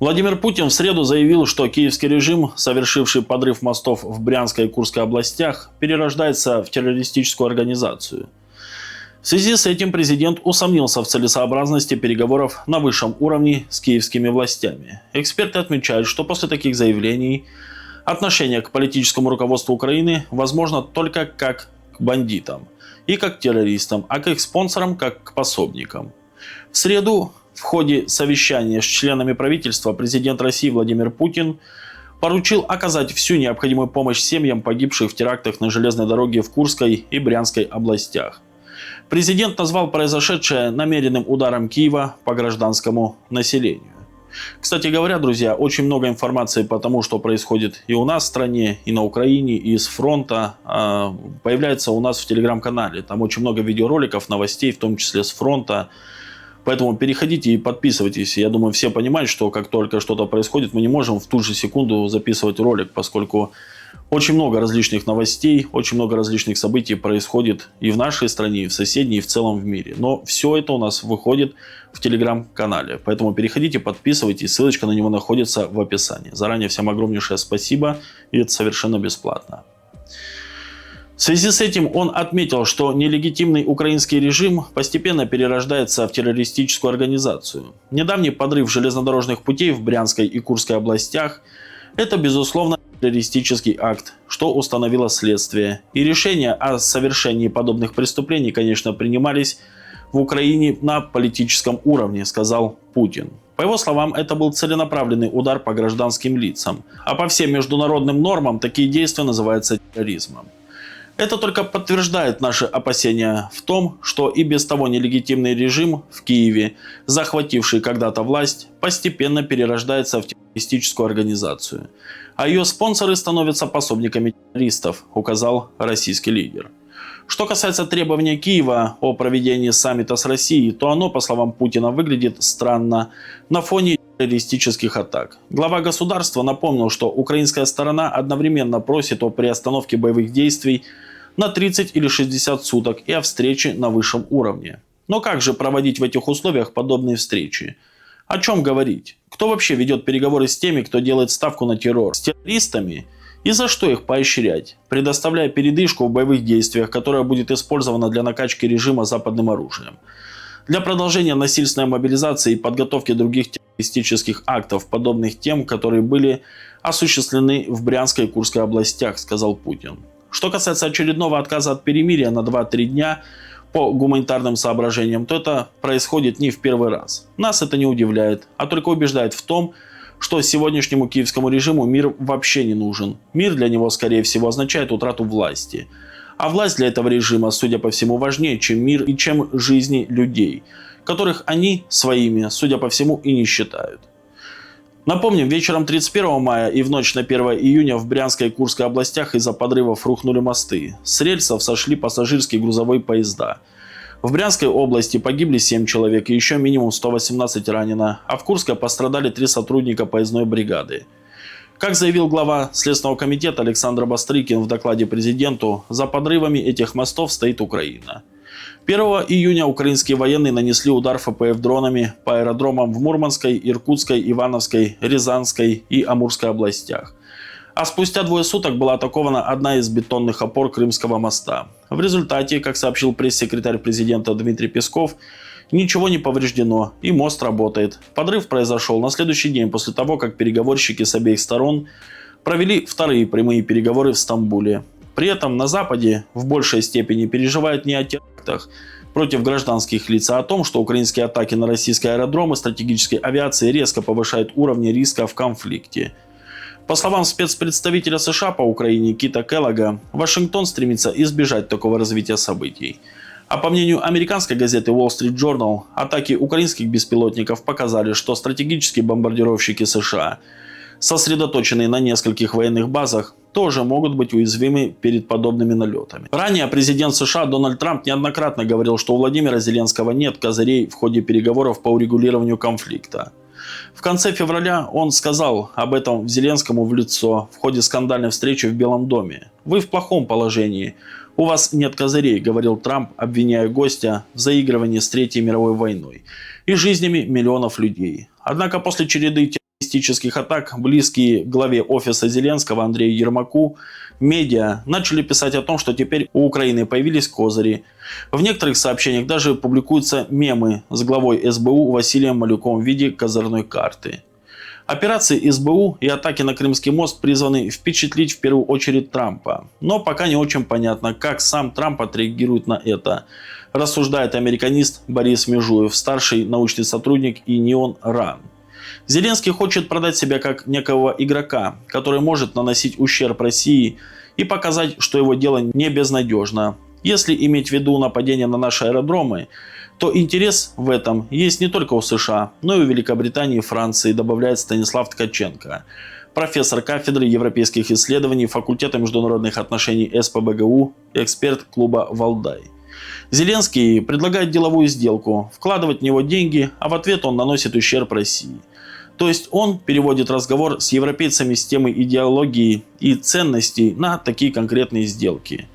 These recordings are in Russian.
Владимир Путин в среду заявил, что киевский режим, совершивший подрыв мостов в Брянской и Курской областях, перерождается в террористическую организацию. В связи с этим президент усомнился в целесообразности переговоров на высшем уровне с киевскими властями. Эксперты отмечают, что после таких заявлений отношение к политическому руководству Украины возможно только как к бандитам и как к террористам, а к их спонсорам как к пособникам. В среду в ходе совещания с членами правительства президент России Владимир Путин поручил оказать всю необходимую помощь семьям погибших в терактах на железной дороге в Курской и Брянской областях. Президент назвал произошедшее намеренным ударом Киева по гражданскому населению. Кстати говоря, друзья, очень много информации по тому, что происходит и у нас в стране, и на Украине, и с фронта, появляется у нас в телеграм-канале. Там очень много видеороликов, новостей, в том числе с фронта. Поэтому переходите и подписывайтесь. Я думаю, все понимают, что как только что-то происходит, мы не можем в ту же секунду записывать ролик, поскольку очень много различных новостей, очень много различных событий происходит и в нашей стране, и в соседней, и в целом в мире. Но все это у нас выходит в телеграм-канале. Поэтому переходите, подписывайтесь. Ссылочка на него находится в описании. Заранее всем огромнейшее спасибо. И это совершенно бесплатно. В связи с этим он отметил, что нелегитимный украинский режим постепенно перерождается в террористическую организацию. Недавний подрыв железнодорожных путей в Брянской и Курской областях – это, безусловно, террористический акт, что установило следствие. И решения о совершении подобных преступлений, конечно, принимались в Украине на политическом уровне, сказал Путин. По его словам, это был целенаправленный удар по гражданским лицам. А по всем международным нормам такие действия называются терроризмом. Это только подтверждает наши опасения в том, что и без того нелегитимный режим в Киеве, захвативший когда-то власть, постепенно перерождается в террористическую организацию. А ее спонсоры становятся пособниками террористов, указал российский лидер. Что касается требования Киева о проведении саммита с Россией, то оно, по словам Путина, выглядит странно на фоне террористических атак. Глава государства напомнил, что украинская сторона одновременно просит о приостановке боевых действий на 30 или 60 суток и о встрече на высшем уровне. Но как же проводить в этих условиях подобные встречи? О чем говорить? Кто вообще ведет переговоры с теми, кто делает ставку на террор? С террористами? И за что их поощрять, предоставляя передышку в боевых действиях, которая будет использована для накачки режима западным оружием? Для продолжения насильственной мобилизации и подготовки других террористических актов, подобных тем, которые были осуществлены в Брянской и Курской областях, сказал Путин. Что касается очередного отказа от перемирия на 2-3 дня по гуманитарным соображениям, то это происходит не в первый раз. Нас это не удивляет, а только убеждает в том, что сегодняшнему киевскому режиму мир вообще не нужен. Мир для него, скорее всего, означает утрату власти. А власть для этого режима, судя по всему, важнее, чем мир и чем жизни людей, которых они своими, судя по всему, и не считают. Напомним, вечером 31 мая и в ночь на 1 июня в Брянской и Курской областях из-за подрывов рухнули мосты. С рельсов сошли пассажирские и грузовые поезда. В Брянской области погибли 7 человек и еще минимум 118 ранено, а в Курской пострадали 3 сотрудника поездной бригады. Как заявил глава Следственного комитета Александр Бастрыкин в докладе президенту, за подрывами этих мостов стоит Украина. 1 июня украинские военные нанесли удар ФПФ дронами по аэродромам в Мурманской, Иркутской, Ивановской, Рязанской и Амурской областях. А спустя 2 суток была атакована одна из бетонных опор Крымского моста. В результате, как сообщил пресс-секретарь президента Дмитрий Песков, ничего не повреждено и мост работает. Подрыв произошел на следующий день после того, как переговорщики с обеих сторон провели вторые прямые переговоры в Стамбуле. При этом на Западе в большей степени переживают не о терактах против гражданских лиц, а о том, что украинские атаки на российские аэродромы стратегической авиации резко повышают уровни риска в конфликте. По словам спецпредставителя США по Украине Кита Келлога, Вашингтон стремится избежать такого развития событий. А по мнению американской газеты Wall Street Journal, атаки украинских беспилотников показали, что стратегические бомбардировщики США, сосредоточенные на нескольких военных базах, тоже могут быть уязвимы перед подобными налетами. Ранее президент США Дональд Трамп неоднократно говорил, что у Владимира Зеленского нет козырей в ходе переговоров по урегулированию конфликта. В конце февраля он сказал об этом Зеленскому в лицо в ходе скандальной встречи в Белом доме. «Вы в плохом положении. У вас нет козырей», — говорил Трамп, обвиняя гостя в заигрывании с Третьей мировой войной и жизнями миллионов людей. Однако после череды террористических атак близкие главе офиса Зеленского Андрею Ермаку медиа начали писать о том, что теперь у Украины появились козыри. В некоторых сообщениях даже публикуются мемы с главой СБУ Василием Малюком в виде козырной карты. Операции СБУ и атаки на Крымский мост призваны впечатлить в первую очередь Трампа. Но пока не очень понятно, как сам Трамп отреагирует на это, рассуждает американист Борис Межуев, старший научный сотрудник и Neon Run. Зеленский хочет продать себя как некого игрока, который может наносить ущерб России и показать, что его дело не безнадежно. Если иметь в виду нападение на наши аэродромы, то интерес в этом есть не только у США, но и у Великобритании и Франции, добавляет Станислав Ткаченко, профессор кафедры европейских исследований факультета международных отношений СПбГУ, эксперт клуба «Валдай». Зеленский предлагает деловую сделку, вкладывать в него деньги, а в ответ он наносит ущерб России. То есть он переводит разговор с европейцами с темы идеологии и ценностей на такие конкретные сделки.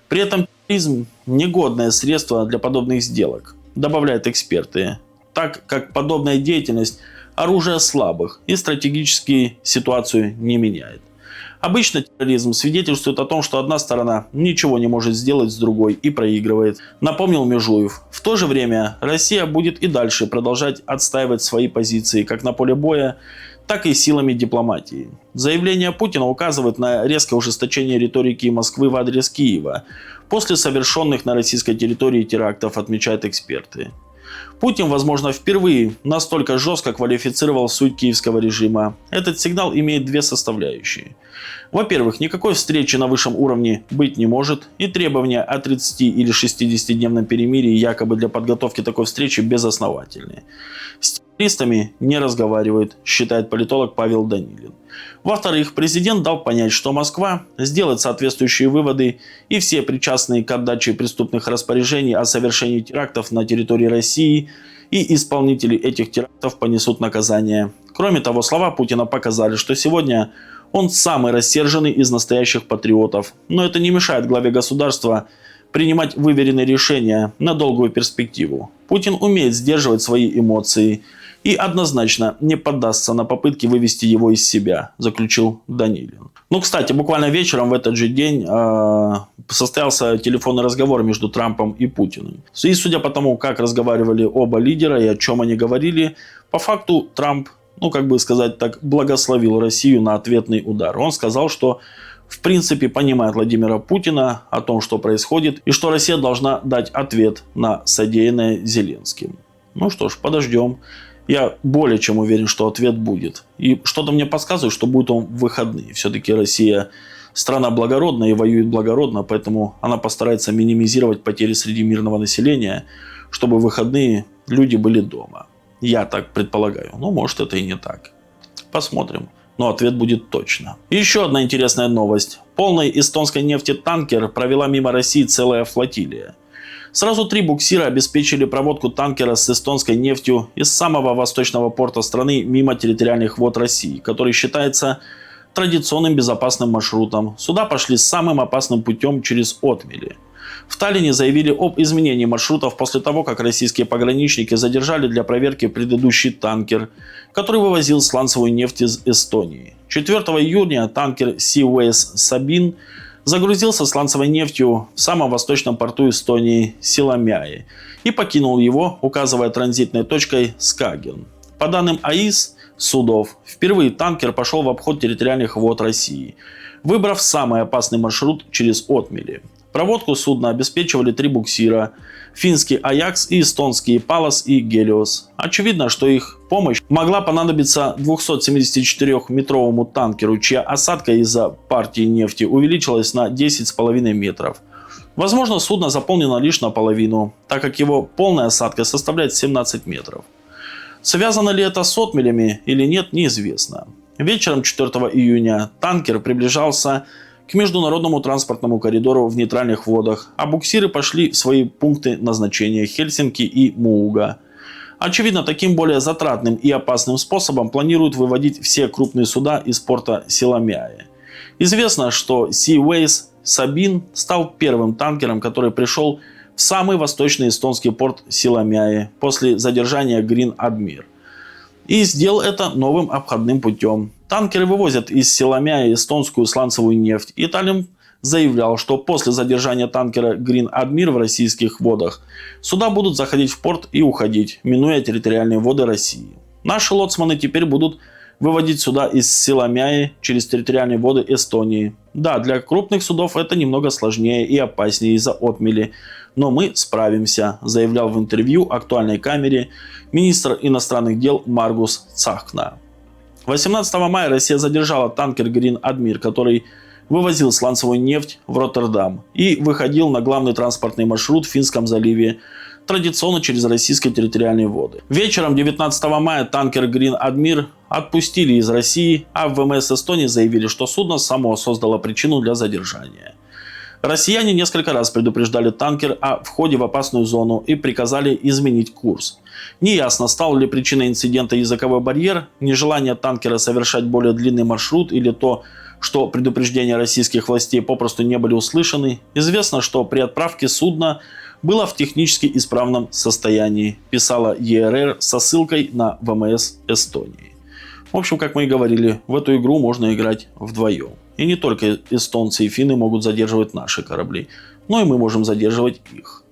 При этом терроризм – негодное средство для подобных сделок, добавляют эксперты, так как подобная деятельность – оружие слабых и стратегически ситуацию не меняет. Обычно терроризм свидетельствует о том, что одна сторона ничего не может сделать с другой и проигрывает, напомнил Межуев. В то же время Россия будет и дальше продолжать отстаивать свои позиции как на поле боя, так и силами дипломатии. Заявление Путина указывает на резкое ужесточение риторики Москвы в адрес Киева после совершенных на российской территории терактов, отмечают эксперты. Путин, возможно, впервые настолько жестко квалифицировал суть киевского режима. Этот сигнал имеет две составляющие. Во-первых, никакой встречи на высшем уровне быть не может, и требования о 30 или 60-дневном перемирии якобы для подготовки такой встречи безосновательны. С террористами не разговаривают, считает политолог Павел Данилин. Во-вторых, президент дал понять, что Москва сделает соответствующие выводы, и все причастные к отдаче преступных распоряжений о совершении терактов на территории России и исполнители этих терактов понесут наказание. Кроме того, слова Путина показали, что сегодня он самый рассерженный из настоящих патриотов. Но это не мешает главе государства принимать выверенные решения на долгую перспективу. Путин умеет сдерживать свои эмоции и однозначно не поддастся на попытки вывести его из себя, заключил Данилин. Ну, кстати, буквально вечером в этот же день состоялся телефонный разговор между Трампом и Путиным. И судя по тому, как разговаривали оба лидера и о чем они говорили, по факту Трамп, благословил Россию на ответный удар. Он сказал, что в принципе понимает Владимира Путина о том, что происходит, и что Россия должна дать ответ на содеянное Зеленским. Ну что ж, подождем. Я более чем уверен, что ответ будет. И что-то мне подсказывает, что будет он в выходные. Все-таки Россия страна благородная и воюет благородно, поэтому она постарается минимизировать потери среди мирного населения, чтобы в выходные люди были дома. Я так предполагаю. Ну, может, это и не так. Посмотрим. Но ответ будет точно. Еще одна интересная новость. Полной эстонской нефти танкер провела мимо России целая флотилия. Сразу 3 буксира обеспечили проводку танкера с эстонской нефтью из самого восточного порта страны мимо территориальных вод России, который считается традиционным безопасным маршрутом. Суда пошли самым опасным путем через отмели. В Таллине заявили об изменении маршрутов после того, как российские пограничники задержали для проверки предыдущий танкер, который вывозил сланцевую нефть из Эстонии. 4 июня танкер Seaways Sabine загрузился сланцевой нефтью в самом восточном порту Эстонии Силамяи и покинул его, указывая транзитной точкой Скаген. По данным АИС судов, впервые танкер пошел в обход территориальных вод России, выбрав самый опасный маршрут через отмели. Проводку судна обеспечивали 3 буксира – финский «Аякс» и эстонские «Палас» и «Гелиос». Очевидно, что их помощь могла понадобиться 274-метровому танкеру, чья осадка из-за партии нефти увеличилась на 10,5 метров. Возможно, судно заполнено лишь наполовину, так как его полная осадка составляет 17 метров. Связано ли это с отмелями или нет, неизвестно. Вечером 4 июня танкер приближался к международному транспортному коридору в нейтральных водах, а буксиры пошли в свои пункты назначения Хельсинки и Мууга. Очевидно, таким более затратным и опасным способом планируют выводить все крупные суда из порта Силамяи. Известно, что Seaways Sabine стал первым танкером, который пришел в самый восточный эстонский порт Силамяи после задержания Green Admiral. И сделал это новым обходным путем. Танкеры вывозят из Селомяя эстонскую сланцевую нефть. И Таллин заявлял, что после задержания танкера Green Admir в российских водах суда будут заходить в порт и уходить, минуя территориальные воды России. Наши лоцманы теперь будут выводить суда из Селомяи через территориальные воды Эстонии. Да, для крупных судов это немного сложнее и опаснее из-за отмели, но мы справимся, заявлял в интервью «Актуальной камере» министр иностранных дел Маргус Цахна. 18 мая Россия задержала танкер Green Admir, который вывозил сланцевую нефть в Роттердам и выходил на главный транспортный маршрут в Финском заливе, традиционно через российские территориальные воды. Вечером 19 мая танкер Green Admir отпустили из России, а в ВМС Эстонии заявили, что судно само создало причину для задержания. Россияне несколько раз предупреждали танкер о входе в опасную зону и приказали изменить курс. Неясно, стал ли причиной инцидента языковой барьер, нежелание танкера совершать более длинный маршрут или то, что предупреждения российских властей попросту не были услышаны. Известно, что при отправке судна было в технически исправном состоянии, писала ЕРР со ссылкой на ВМС Эстонии. В общем, как мы и говорили, в эту игру можно играть вдвоем. И не только эстонцы и финны могут задерживать наши корабли, но и мы можем задерживать их.